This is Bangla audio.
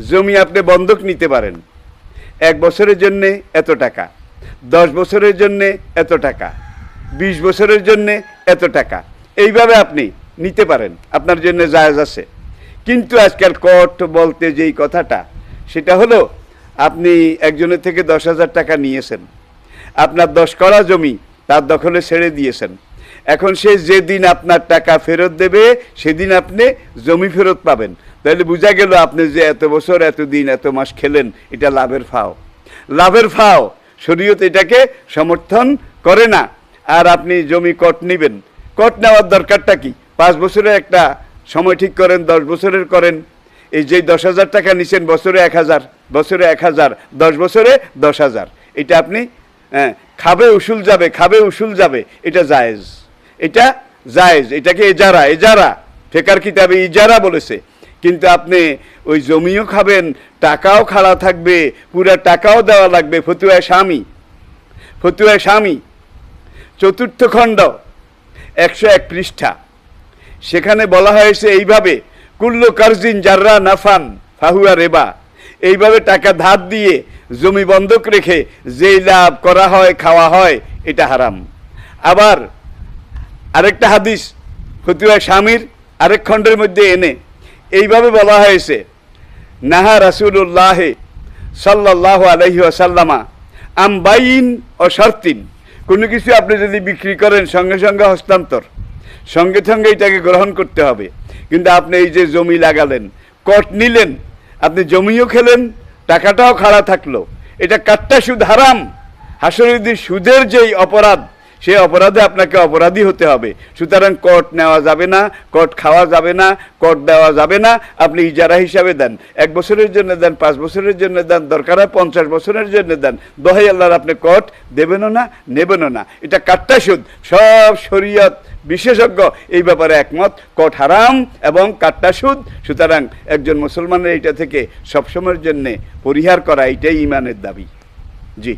জমি আপনি বন্ধক নিতে পারেন 1 বছরের জন্যে এত টাকা, 10 বছরের জন্যে এত টাকা, 20 বছরের জন্যে এত টাকা, এইভাবে আপনি নিতে পারেন, আপনার জন্য জায়েজ আছে। কিন্তু আজকাল কোর্ট বলতে যেই কথাটা, সেটা হলো আপনি একজনের থেকে 10,000 টাকা নিয়েছেন, আপনার 10 কড়া জমি তার দখলে ছেড়ে দিয়েছেন। এখন সে যেদিন আপনার টাকা ফেরত দেবে সেদিন আপনি জমি ফেরত পাবেন। তাহলে বোঝা গেল আপনি যে এত বছর এত দিন এত মাস খেলেন, এটা লাভের ফাও। লাভের ফাও, শরীয়ত এটাকে সমর্থন করে না। আর আপনি জমি কট নেবেন, কট নেওয়ার দরকারটা কি? 5 বছরের একটা সময় ঠিক করেন, 10 বছরের করেন। এই যে 10,000 টাকা নিছেন, বছরে 1,000, বছরে 1,000, 10 বছরে 10,000, এটা আপনি খাবে উসুল যাবে, খাবে উসুল যাবে, এটা জায়েজ, এটা জায়েজ। এটাকে এজারা, এজারা ফেকার কিতাবে ইজারা বলেছে। কিন্তু আপনি ওই জমিও খাবেন, টাকাও খাড়া থাকবে, পুরা টাকাও দেওয়া লাগবে। ফতুয়া স্বামী, ফতুয়া স্বামী 4th খণ্ড 101 পৃষ্ঠা, সেখানে বলা হয়েছে এইভাবে, কুল্লু কারজিন জাররা নাফান ফাহুয়া রেবা। এইভাবে টাকা ধার দিয়ে জমি বন্ধক রেখে যেই লাভ করা হয়, খাওয়া হয়, এটা হারাম। আবার আরেকটা হাদিস ফতুয়া স্বামীর আরেক খণ্ডের মধ্যে এনে এইভাবে বলা হয়েছে, নাহা রাসূলুল্লাহ সাল্লাল্লাহু আলাইহি ওয়াসাল্লামা আম বাইন ও শর্তিন। কোনো কিছু আপনি যদি বিক্রি করেন, সঙ্গে সঙ্গে হস্তান্তর, সঙ্গে সঙ্গে এটাকে গ্রহণ করতে হবে। কিন্তু আপনি এই যে জমি লাগালেন, কট নিলেন, আপনি জমিও খেলেন, টাকাটাও খাড়া থাকলো, এটা কাট্টা সুদ, হারাম। হাসরের দিন সুদের যেই অপরাধ, সেই অপরাধে আপনাকে অপরাধী হতে হবে। সুতরাং কট নেওয়া যাবে না, কট খাওয়া যাবে না, কট দেওয়া যাবে না। আপনি ইজারা হিসাবে দেন, 1 বছরের জন্য দেন, 5 বছরের জন্য দেন, দরকার হয় 50 বছরের জন্য দেন, দোহাই আল্লাহর আপনি কট দেবেনও না, নেবেনও না। এটা কাট্টা সুদ। সব শরীয়ত বিশেষজ্ঞ এই ব্যাপারে একমত, কট হারাম এবং কাট্টা সুদ। সুতরাং একজন মুসলমানের এটা থেকে সবসময়ের জন্যে পরিহার করা, এটাই ইমানের দাবি। জি।